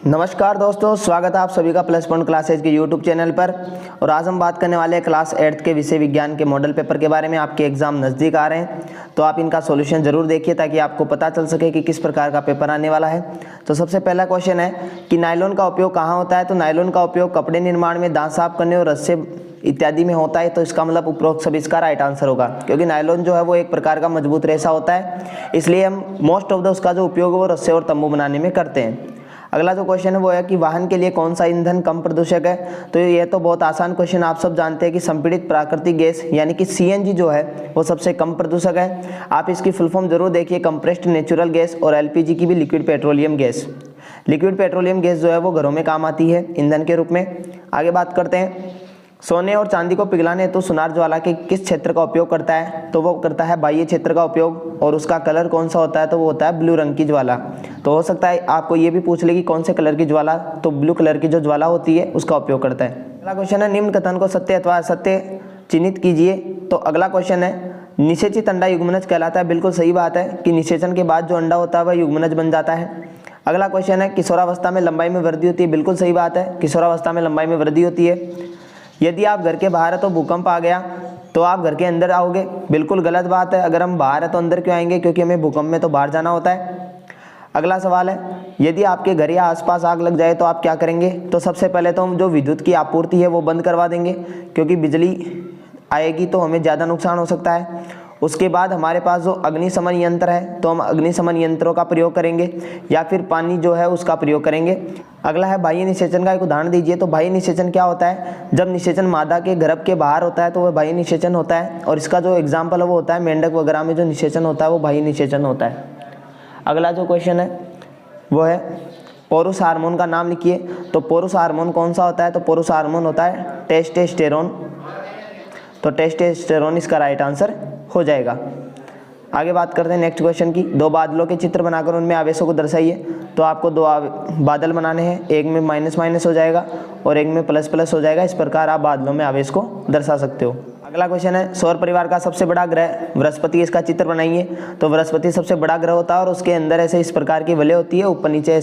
नमस्कार दोस्तों, स्वागत है आप सभी का प्लस पॉइंट क्लासेज के यूट्यूब चैनल पर। और आज हम बात करने वाले हैं क्लास 8 के विषय विज्ञान के मॉडल पेपर के बारे में। आपके एग्जाम नज़दीक आ रहे हैं तो आप इनका सॉल्यूशन जरूर देखिए ताकि आपको पता चल सके कि किस प्रकार का पेपर आने वाला है। तो सबसे पहला क्वेश्चन है कि नायलॉन का उपयोग कहाँ होता है। तो नायलॉन का उपयोग कपड़े निर्माण में, दांत साफ करने और रस्से इत्यादि में होता है। तो इसका मतलब उपरोक्त सभी इसका राइट आंसर होगा, क्योंकि नायलॉन जो है वो एक प्रकार का मजबूत रेशा होता है, इसलिए हम मोस्ट ऑफ द उसका जो उपयोग है वो रस्से और तंबू बनाने में करते हैं। अगला जो क्वेश्चन है वो है कि वाहन के लिए कौन सा ईंधन कम प्रदूषक है। तो ये तो बहुत आसान क्वेश्चन, आप सब जानते हैं कि संपीड़ित प्राकृतिक गैस यानी कि सीएनजी जो है वो सबसे कम प्रदूषक है। आप इसकी फुल फॉर्म जरूर देखिए, कंप्रेस्ड नेचुरल गैस, और एलपीजी की भी liquid petroleum gas. Liquid petroleum gas जो है वो घरों में काम आती है ईंधन के रूप में। आगे बात करते हैं, सोने और चांदी को पिघलाने हेतु सुनार ज्वाला के किस क्षेत्र का उपयोग करता है। तो वो करता है बाह्य क्षेत्र का उपयोग, और उसका कलर कौन सा होता है। तो वो होता है ब्लू रंग की ज्वाला। तो हो सकता है आपको ये भी पूछ ले कि कौन से कलर की ज्वाला, तो ब्लू कलर की जो ज्वाला होती है उसका उपयोग करता है। अगला क्वेश्चन है, निम्न कथन को सत्य अथवा असत्य चिन्हित कीजिए। तो अगला क्वेश्चन है, निषेचित अंडा युग्मनज कहलाता है। बिल्कुल सही बात है कि निषेचन के बाद जो अंडा होता है वह युग्मनज बन जाता है। अगला क्वेश्चन है, किशोरावस्था में लंबाई में वृद्धि होती है। बिल्कुल सही बात है, किशोरावस्था में लंबाई में वृद्धि होती है। यदि आप घर के बाहर है तो भूकंप आ गया तो आप घर के अंदर आओगे। बिल्कुल गलत बात है, अगर हम बाहर है तो अंदर क्यों आएंगे, क्योंकि हमें भूकंप में तो बाहर जाना होता है। अगला सवाल है, यदि आपके घर या आसपास आग लग जाए तो आप क्या करेंगे। तो सबसे पहले तो हम जो विद्युत की आपूर्ति है वो बंद करवा देंगे, क्योंकि बिजली आएगी तो हमें ज़्यादा नुकसान हो सकता है। उसके बाद हमारे पास जो अग्निशमन यंत्र है तो हम अग्निशमन यंत्रों का प्रयोग करेंगे, या फिर पानी जो है उसका प्रयोग करेंगे। अगला है, बाह्य निषेचन का एक उदाहरण दीजिए। तो बाह्य निषेचन क्या होता है, जब निषेचन मादा के गर्भ के बाहर होता है तो वह बाह्य निषेचन होता है, और इसका जो एग्जाम्पल है वो होता है मेंढक वगैरह में जो निषेचन होता है वो बाह्य निषेचन होता है। अगला जो क्वेश्चन है वो है, पौरुष हार्मोन का नाम लिखिए। तो पौरुष हार्मोन कौन सा होता है। तो पौरुष हार्मोन होता है टेस्टोस्टेरोन। तो टेस्टोस्टेरोन इसका राइट आंसर हो जाएगा। आगे बात करते हैं नेक्स्ट क्वेश्चन की। दो बादलों के चित्र बनाकर उनमें आवेशों को दर्शाइए। तो आपको दो बादल बनाने हैं, एक में माइनस माइनस हो जाएगा और एक में प्लस प्लस हो जाएगा। इस प्रकार आप बादलों में आवेश को दर्शा सकते हो। अगला क्वेश्चन है, सौर परिवार का सबसे बड़ा ग्रह बृहस्पति, इसका चित्र बनाइए। तो बृहस्पति सबसे बड़ा ग्रह होता है और उसके अंदर ऐसे इस प्रकार की वलय होती है, ऊपर नीचे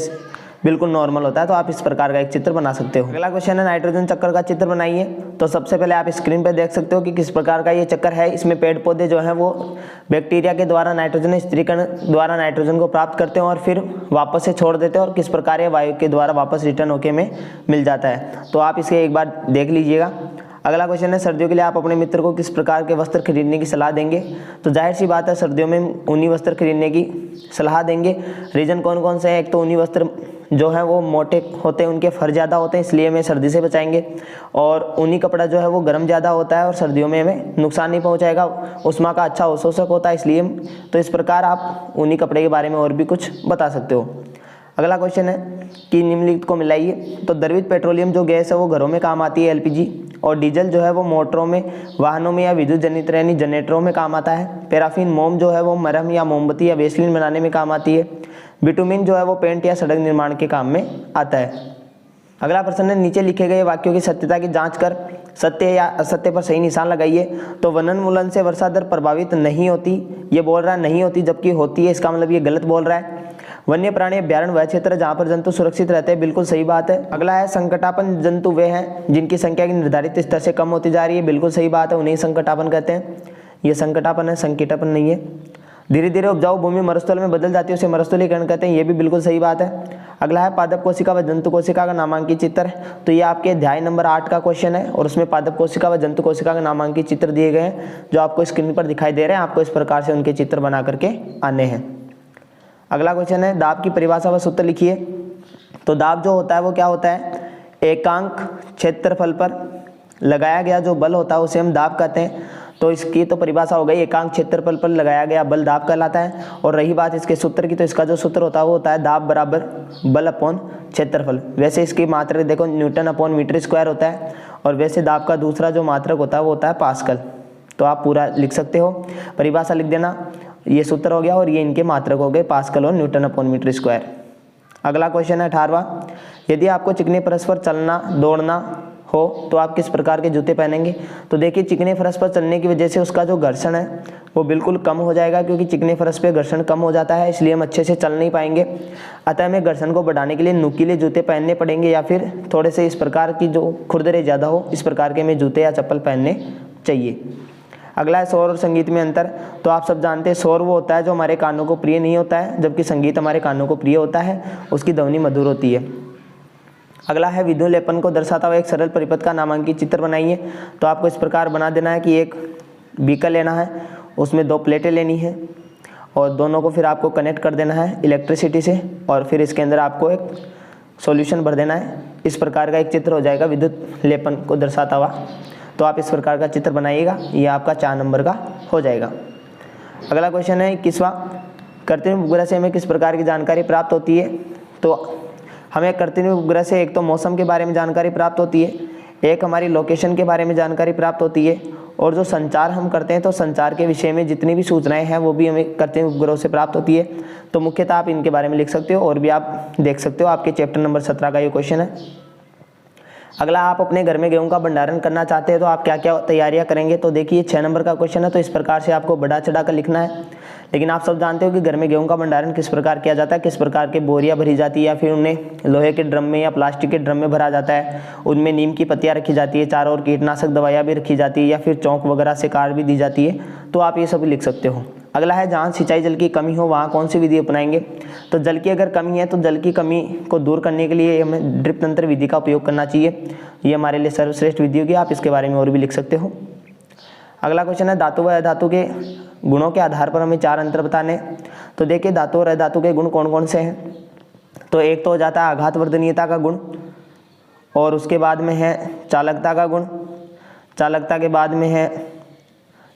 बिल्कुल नॉर्मल होता है। तो आप इस प्रकार का एक चित्र बना सकते हो। अगला क्वेश्चन है, नाइट्रोजन चक्कर का चित्र बनाइए। तो सबसे पहले आप स्क्रीन पर देख सकते हो कि किस प्रकार का ये चक्कर है। इसमें पेड़ पौधे जो हैं वो बैक्टीरिया के द्वारा नाइट्रोजन स्थिरीकरण द्वारा नाइट्रोजन को प्राप्त करते हैं और फिर वापस से छोड़ देते हैं, और किस प्रकार ये वायु के द्वारा वापस रिटर्न होके में मिल जाता है। तो आप इसे एक बार देख लीजिएगा। अगला क्वेश्चन है, सर्दियों के लिए आप अपने मित्र को किस प्रकार के वस्त्र खरीदने की सलाह देंगे। तो जाहिर सी बात है, सर्दियों में ऊनी वस्त्र खरीदने की सलाह देंगे। रीजन कौन कौन से हैं, एक तो ऊनी वस्त्र जो है वो मोटे होते हैं, उनके फर ज़्यादा होते हैं, इसलिए हमें सर्दी से बचाएंगे। और ऊनी कपड़ा जो है वो गर्म ज़्यादा होता है और सर्दियों में हमें नुकसान नहीं पहुंचाएगा। उष्मा का अच्छा अवशोषक होता है, इसलिए तो इस प्रकार आप ऊनी कपड़े के बारे में और भी कुछ बता सकते हो। अगला क्वेश्चन है कि निम्नलिखित को मिलाइए। तो द्रवित पेट्रोलियम जो गैस है वो घरों में काम आती है, एलपीजी, और डीजल जो है वो मोटरों में, वाहनों में या विद्युत जनित यानी जनरेटरों में काम आता है। पैराफिन मोम जो है वो मरहम या मोमबत्ती या वेसलिन बनाने में काम आती है। बिटुमिन जो है वो पेंट या सड़क निर्माण के काम में आता है। अगला प्रश्न है, नीचे लिखे गए वाक्यों की सत्यता की जांच कर सत्य या असत्य पर सही निशान लगाइए। तो वनोन्मूलन से वर्षा दर प्रभावित नहीं होती, ये बोल रहा है नहीं होती, जबकि होती है, इसका मतलब ये गलत बोल रहा है। वन्य प्राणी अभ्यारण्य वह क्षेत्र जहाँ पर जंतु सुरक्षित रहते हैं, बिल्कुल सही बात है। अगला है, संकटापन जंतु वे हैं जिनकी संख्या की निर्धारित स्तर से कम होती जा रही है, बिल्कुल सही बात है, उन्हें संकटापन कहते हैं। ये संकटापन है, संकीटापन नहीं है। धीरे धीरे उपजाऊ भूमि मरुस्थल में बदल जाती है, उसे मरुस्थलीकरण कहते हैं, ये भी बिल्कुल सही बात है। अगला है, पादप कोशिका व जंतु कोशिका का नामांकित चित्र। तो ये आपके अध्याय नंबर 8 का क्वेश्चन है और उसमें पादप कोशिका व जंतु कोशिका का नामांकित चित्र दिए गए हैं, जो आपको स्क्रीन पर दिखाई दे रहे हैं। आपको इस प्रकार से उनके चित्र बना करके आने हैं। अगला क्वेश्चन है, दाब की परिभाषा व सूत्र लिखिए। तो दाब जो होता है वो क्या होता है, एकांक क्षेत्रफल पर लगाया गया जो बल होता है उसे हम दाब कहते हैं। तो इसकी तो परिभाषा हो गई, एकांक क्षेत्रफल पर लगाया गया बल दाब कहलाता है। और रही बात इसके सूत्र की, तो इसका जो सूत्र होता है वो होता है दाब बराबर बल अपॉन क्षेत्रफल। वैसे इसकी मात्रक देखो न्यूटन अपॉन मीटर स्क्वायर होता है, और वैसे दाब का दूसरा जो मात्रक होता है वो होता है पास्कल। तो आप पूरा लिख सकते हो, परिभाषा लिख देना, ये सूत्र हो गया और ये इनके मात्रक हो गए पास्कल और न्यूटन अपॉन मीटर स्क्वायर। अगला क्वेश्चन है 18वां, यदि आपको चिकने परस्पर चलना दौड़ना हो तो आप किस प्रकार के जूते पहनेंगे। तो देखिए चिकने फर्श पर चलने की वजह से उसका जो घर्षण है वो बिल्कुल कम हो जाएगा, क्योंकि चिकने फर्श पे घर्षण कम हो जाता है, इसलिए हम अच्छे से चल नहीं पाएंगे। अतः हमें घर्षण को बढ़ाने के लिए नुकीले जूते पहनने पड़ेंगे, या फिर थोड़े से इस प्रकार की जो खुरदरे ज़्यादा हो इस प्रकार के हमें जूते या चप्पल पहनने चाहिए। अगला है शोर और संगीत में अंतर। तो आप सब जानते हैं शोर वो होता है जो हमारे कानों को प्रिय नहीं होता है, जबकि संगीत हमारे कानों को प्रिय होता है, उसकी ध्वनि मधुर होती है। अगला है विद्युत लेपन को दर्शाता हुआ एक सरल परिपथ का नामांकित चित्र बनाइए। तो आपको इस प्रकार बना देना है कि एक बीकर लेना है, उसमें 2 प्लेटें लेनी है और दोनों को फिर आपको कनेक्ट कर देना है इलेक्ट्रिसिटी से, और फिर इसके अंदर आपको एक सॉल्यूशन भर देना है। इस प्रकार का एक चित्र हो जाएगा विद्युत लेपन को दर्शाता हुआ। तो आप इस प्रकार का चित्र बनाइएगा, ये आपका 4 नंबर का हो जाएगा। अगला क्वेश्चन है 21वां, कृत्रिम उपग्रह से हमें किस प्रकार की जानकारी प्राप्त होती है। तो हमें कृत्रिम उपग्रह से एक तो मौसम के बारे में जानकारी प्राप्त होती है, एक हमारी लोकेशन के बारे में जानकारी प्राप्त होती है, और जो संचार हम करते हैं तो संचार के विषय में जितनी भी सूचनाएं हैं वो भी हमें कृत्रिम उपग्रहों से प्राप्त होती है। तो मुख्यतः आप इनके बारे में लिख सकते हो, और भी आप देख सकते हो, आपके चैप्टर नंबर 17 का ये क्वेश्चन है। अगला, आप अपने घर में गेहूं का भंडारण करना चाहते हैं तो आप क्या क्या तैयारियां करेंगे। तो देखिए 6 नंबर का क्वेश्चन है, तो इस प्रकार से आपको बढ़ा चढ़ा कर लिखना है। लेकिन आप सब जानते हो कि घर में गेहूं का भंडारण किस प्रकार किया जाता है, किस प्रकार के बोरियां भरी जाती है, या फिर उन्हें लोहे के ड्रम में या प्लास्टिक के ड्रम में भरा जाता है। उनमें नीम की पत्तियां रखी जाती है, चारों ओर कीटनाशक दवाइयाँ भी रखी जाती है, या फिर चौंक वगैरह से कार भी दी जाती है। तो आप ये सब लिख सकते हो। अगला है, जहाँ सिंचाई जल की कमी हो वहाँ कौन सी विधि अपनाएंगे। तो जल की अगर कमी है तो जल की कमी को दूर करने के लिए हमें ड्रिप तंत्र विधि का उपयोग करना चाहिए। ये हमारे लिए सर्वश्रेष्ठ विधि होगी, आप इसके बारे में और भी लिख सकते हो। अगला क्वेश्चन है, धातु व अधातु के गुणों के आधार पर हमें 4 अंतर बताने। तो देखिए धातु और अधातु के गुण कौन कौन से हैं। तो एक तो हो जाता है आघातवर्धनीयता का गुण, और उसके बाद में है चालकता का गुण, चालकता के बाद में है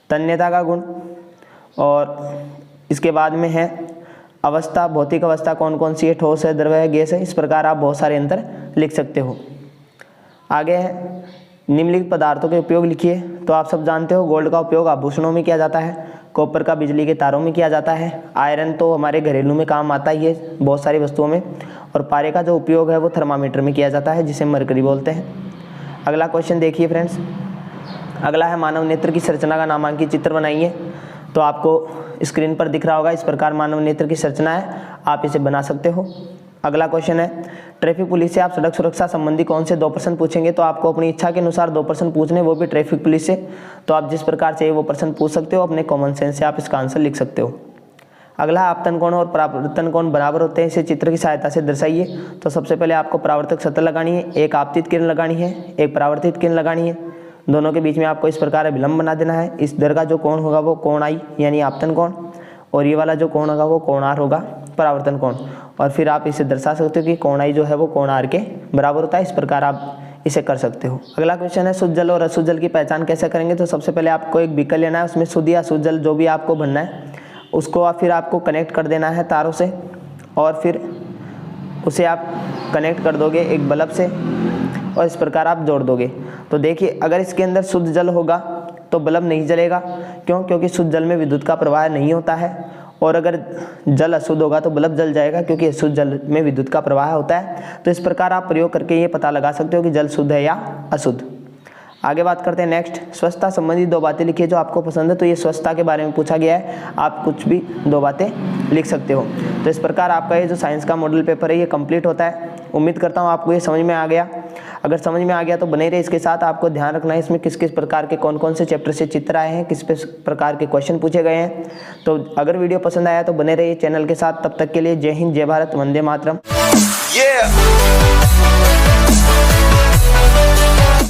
तन्यता का गुण, और इसके बाद में है अवस्था, भौतिक अवस्था कौन कौन सी है, ठोस है, द्रव है, गैस है। इस प्रकार आप बहुत सारे अंतर लिख सकते हो। आगे है निम्नलिखित पदार्थों के उपयोग लिखिए। तो आप सब जानते हो गोल्ड का उपयोग आभूषणों में किया जाता है, कॉपर का बिजली के तारों में किया जाता है, आयरन तो हमारे घरेलू में काम आता ही है बहुत सारी वस्तुओं में, और पारे का जो उपयोग है वो थर्मामीटर में किया जाता है जिसे मरकरी बोलते हैं। अगला क्वेश्चन देखिए फ्रेंड्स, अगला है मानव नेत्र की संरचना का नामांकित चित्र बनाइए। तो आपको स्क्रीन पर दिख रहा होगा, इस प्रकार मानव नेत्र की संरचना है, आप इसे बना सकते हो। अगला क्वेश्चन है, ट्रैफिक पुलिस से आप सड़क सुरक्षा संबंधी कौन से 2 प्रश्न पूछेंगे। तो आपको अपनी इच्छा के अनुसार 2 प्रश्न पूछने, वो भी ट्रैफिक पुलिस से। तो आप जिस प्रकार से वो प्रश्न पूछ सकते हो, अपने कॉमन सेंस से आप इसका आंसर लिख सकते हो। अगला, आपतन कोण और परावर्तन कोण बराबर होते हैं, इसे चित्र की सहायता से दर्शाइए। तो सबसे पहले आपको परावर्तक सतह लगानी है, एक आपतित किरण लगानी है, एक परावर्तित किरण लगानी है। दोनों के बीच में आपको इस प्रकार विलंब बना देना है। इस दर का जो कोण होगा वो कोण आई यानी आपतन कोण, और ये वाला जो कोण होगा वो कोण आर होगा परावर्तन कोण। और फिर आप इसे दर्शा सकते हो कि कोण आई जो है वो कोण आर के बराबर होता है। इस प्रकार आप इसे कर सकते हो। अगला क्वेश्चन है, शुद्ध जल और अशुद्ध जल की पहचान कैसे करेंगे। तो सबसे पहले आपको एक बीकर लेना है, उसमें शुद्ध या अशुद्ध जल जो भी आपको भरना है उसको फिर आपको कनेक्ट कर देना है तारों से, और फिर उसे आप कनेक्ट कर दोगे एक बल्ब से, और इस प्रकार आप जोड़ दोगे। तो देखिए अगर इसके अंदर शुद्ध जल होगा तो बल्ब नहीं जलेगा, क्यों, क्योंकि शुद्ध जल में विद्युत का प्रवाह नहीं होता है। और अगर जल अशुद्ध होगा तो बल्ब जल जाएगा, क्योंकि अशुद्ध जल में विद्युत का प्रवाह होता है। तो इस प्रकार आप प्रयोग करके ये पता लगा सकते हो कि जल शुद्ध है या अशुद्ध। आगे बात करते हैं नेक्स्ट, स्वच्छता संबंधी 2 बातें लिखिए जो आपको पसंद है। तो ये स्वच्छता के बारे में पूछा गया है, आप कुछ भी 2 बातें लिख सकते हो। तो इस प्रकार आपका ये जो साइंस का मॉडल पेपर है ये कंप्लीट होता है। उम्मीद करता हूँ आपको ये समझ में आ गया। अगर समझ में आ गया तो बने रहे इसके साथ। आपको ध्यान रखना है इसमें किस किस प्रकार के कौन कौन से चैप्टर से चित्र आए हैं, किस प्रकार के क्वेश्चन पूछे गए हैं। तो अगर वीडियो पसंद आया तो बने रहिए चैनल के साथ। तब तक के लिए जय हिंद, जय भारत, वंदे मातरम।